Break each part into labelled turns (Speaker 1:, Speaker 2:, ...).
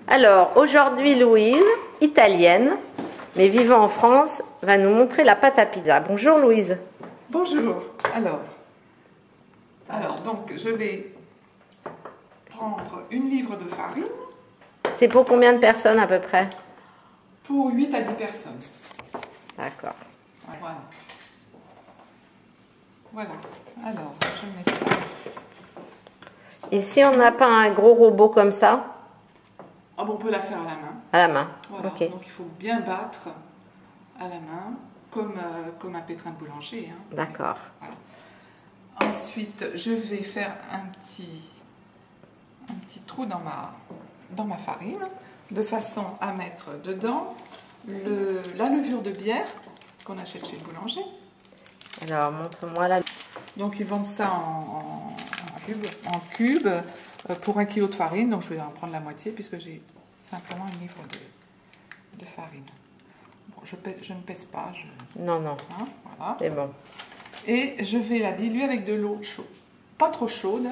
Speaker 1: Alors, aujourd'hui, Louise, italienne, mais vivant en France, va nous montrer la pâte à pizza. Bonjour Louise.
Speaker 2: Bonjour. Alors donc, je vais prendre une livre de farine.
Speaker 1: C'est pour combien de personnes à peu près?
Speaker 2: Pour 8 à 10 personnes.
Speaker 1: D'accord.
Speaker 2: Voilà. Voilà. Alors, je mets ça.
Speaker 1: Et si on n'a pas un gros robot comme ça?
Speaker 2: Ah bon, on peut la faire à la main.
Speaker 1: À la main.
Speaker 2: Voilà.
Speaker 1: Ok.
Speaker 2: Donc il faut bien battre à la main, comme un pétrin de boulanger. Hein.
Speaker 1: D'accord.
Speaker 2: Voilà. Ensuite, je vais faire un petit trou dans ma farine, de façon à mettre dedans la levure de bière qu'on achète chez le boulanger. Alors,
Speaker 1: montre-moi la...
Speaker 2: Donc, ils vendent ça en cube pour 1 kg de farine. Donc, je vais en prendre la moitié puisque j'ai simplement une livre de farine. Bon, je ne pèse pas.
Speaker 1: Non, non.
Speaker 2: Hein, voilà.
Speaker 1: C'est bon.
Speaker 2: Et je vais la diluer avec de l'eau chaude. Pas trop chaude,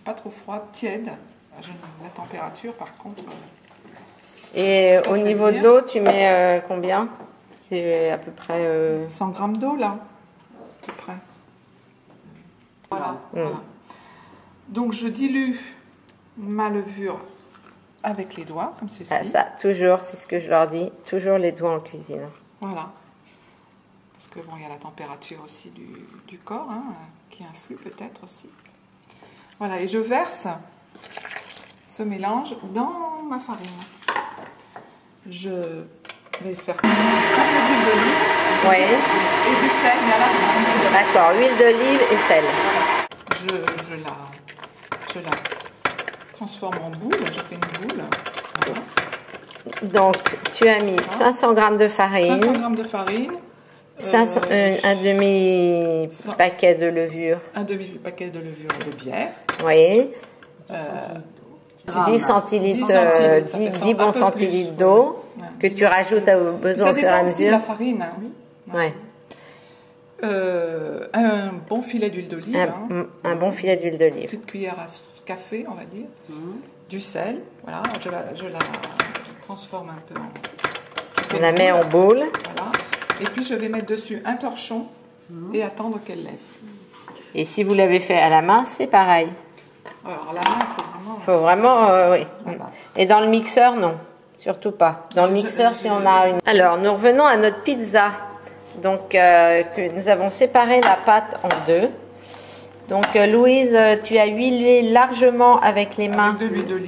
Speaker 2: pas trop froide, tiède. La température, par contre...
Speaker 1: Et au niveau de l'eau, tu mets combien? C'est à peu près...
Speaker 2: 100 g d'eau, là. À peu près. Voilà. Voilà. Donc, je dilue ma levure avec les doigts, comme ceci.
Speaker 1: Ah, ça, toujours, c'est ce que je leur dis. Toujours les doigts en cuisine.
Speaker 2: Voilà. Parce que, bon, il y a la température aussi du corps, hein, qui influe peut-être aussi. Voilà, et je verse ce mélange dans ma farine. Je vais faire un peu d'huile d'olive.
Speaker 1: Oui.
Speaker 2: Et du sel, mais à la fin.
Speaker 1: D'accord, huile d'olive et sel.
Speaker 2: Je la transforme en boule. Je fais une boule. Voilà.
Speaker 1: Donc, tu as mis 500 g de farine.
Speaker 2: 500 g de farine.
Speaker 1: Un demi-paquet de levure.
Speaker 2: Un demi-paquet de levure de bière.
Speaker 1: Oui. 10 centilitres, 10 bons centilitres d'eau que tu rajoutes à besoin au fur et à mesure.
Speaker 2: De la farine. Hein.
Speaker 1: Ouais.
Speaker 2: Un bon filet d'huile d'olive.
Speaker 1: Un bon filet d'huile d'olive.
Speaker 2: Une petite cuillère à café, on va dire. Du sel. Voilà. Je la transforme un peu
Speaker 1: On la met en boule.
Speaker 2: Voilà. Et puis je vais mettre dessus un torchon et attendre qu'elle lève.
Speaker 1: Et si vous l'avez fait à la main, c'est pareil.
Speaker 2: Alors à la main, il faut vraiment...
Speaker 1: oui. Et dans le mixeur, non. Surtout pas. Dans le mixeur, si on a une... Alors, nous revenons à notre pizza. Donc, que nous avons séparé la pâte en deux. Donc, Louise, tu as huilé largement avec les mains.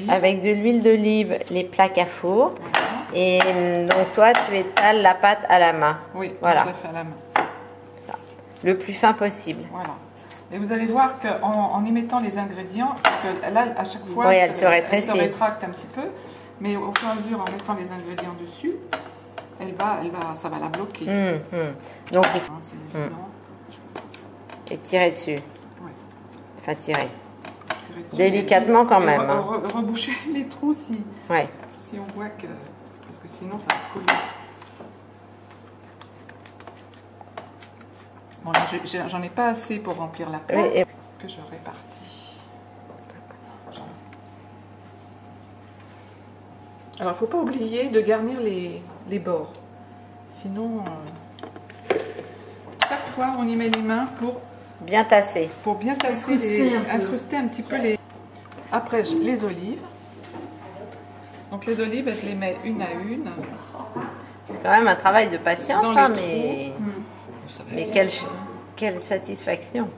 Speaker 1: Avec de l'huile d'olive, les plaques à four. Voilà. Et donc, toi, tu étales la pâte à la main.
Speaker 2: Oui,
Speaker 1: voilà.
Speaker 2: Je la fais à la main.
Speaker 1: Ça. Le plus fin possible.
Speaker 2: Voilà. Et vous allez voir qu'en y mettant les ingrédients, parce que là, à chaque fois,
Speaker 1: elle se rétrécit.
Speaker 2: Elle se rétracte un petit peu. Mais au fur et à mesure, en mettant les ingrédients dessus, ça va la bloquer.
Speaker 1: Donc,
Speaker 2: c'est évident.
Speaker 1: Et tirer dessus.
Speaker 2: Ouais.
Speaker 1: Enfin, tirer. Délicatement quand même.
Speaker 2: Reboucher les trous si on voit que... Parce que sinon, ça va couler. Bon, là, j'en ai pas assez pour remplir la plaque que je répartis. Alors, il ne faut pas oublier de garnir les bords. Sinon, chaque fois, on y met les mains pour
Speaker 1: bien tasser.
Speaker 2: Pour bien tasser, incruster un petit peu les... Après, les olives. Donc, les olives, je les mets une à une.
Speaker 1: C'est quand même un travail de patience, hein, mais quelle satisfaction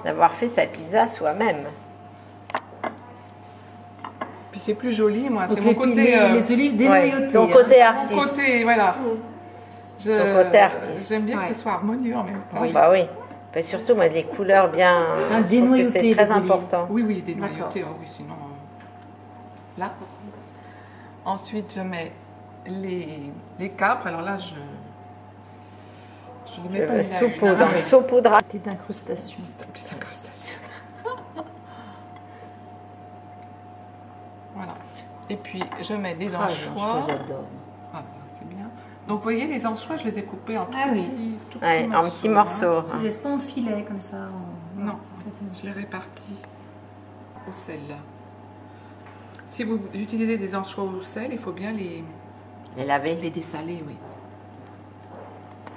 Speaker 1: d'avoir fait sa pizza soi-même.
Speaker 2: Puis c'est plus joli, moi. C'est mon côté...
Speaker 3: les olives dénoyautées.
Speaker 1: Ton côté artiste.
Speaker 2: Mon côté, voilà.
Speaker 1: Ton côté artiste.
Speaker 2: J'aime bien que ce soit harmonieux en même temps.
Speaker 1: Oui. Bah oui. Mais surtout, moi, des couleurs bien...
Speaker 3: dénoyautées,
Speaker 1: c'est très important.
Speaker 2: Oui, dénoyautées. Oh, oui, sinon... Là. Ensuite, je mets les capres. Alors là, je les mets pas
Speaker 1: saupoudre.
Speaker 3: Petite incrustation.
Speaker 2: Petite incrustation. Voilà. Et puis, je mets des anchois.
Speaker 3: J'adore.
Speaker 2: Ah, c'est bien. Donc, vous voyez, les anchois, je les ai coupés en tout
Speaker 1: petits morceaux.
Speaker 3: Tu ne laisses pas en filet comme ça.
Speaker 2: Non, je les répartis au sel. Si vous utilisez des anchois au sel, il faut bien les
Speaker 1: laver.
Speaker 2: les dessaler, oui.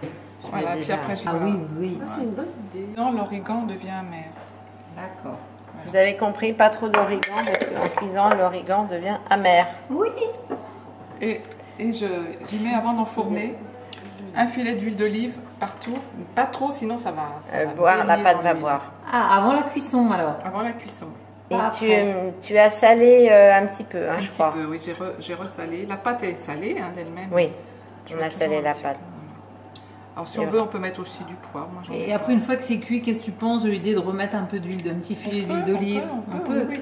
Speaker 1: Je
Speaker 2: Voilà,
Speaker 1: vais
Speaker 2: puis
Speaker 1: déjà-
Speaker 2: après, j'y
Speaker 3: Ah
Speaker 2: vais.
Speaker 3: oui, oui.
Speaker 4: C'est une bonne idée.
Speaker 2: Non, l'origan devient amer.
Speaker 3: D'accord.
Speaker 1: Vous avez compris, pas trop d'origan parce qu'en cuisant, l'origan devient amer.
Speaker 3: Oui.
Speaker 2: Et j'y mets avant d'enfourner un filet d'huile d'olive partout. Pas trop, sinon ça va
Speaker 1: Boire, la
Speaker 2: baigner
Speaker 1: pâte
Speaker 2: dans
Speaker 1: va
Speaker 2: l'huile.
Speaker 1: boire.
Speaker 3: Ah, avant la cuisson alors.
Speaker 2: Avant la cuisson.
Speaker 1: Et
Speaker 3: Après.
Speaker 1: tu as salé un petit peu, hein,
Speaker 2: Un
Speaker 1: je
Speaker 2: petit
Speaker 1: crois.
Speaker 2: peu, oui, j'ai ressalé. La pâte est salée hein, d'elle-même.
Speaker 1: Oui,
Speaker 2: Je
Speaker 1: on
Speaker 2: mets
Speaker 1: a
Speaker 2: toujours
Speaker 1: salé
Speaker 2: un
Speaker 1: la
Speaker 2: petit
Speaker 1: pâte.
Speaker 2: peu, voilà. Alors si on
Speaker 1: Et
Speaker 2: veut, on peut mettre aussi du poivre. Moi, j'en
Speaker 3: Et
Speaker 2: mets
Speaker 3: après,
Speaker 2: pas.
Speaker 3: une fois que c'est cuit, qu'est-ce que tu penses de l'idée de remettre un peu d'huile, d'un petit filet d'huile d'olive?
Speaker 2: On peut, oui.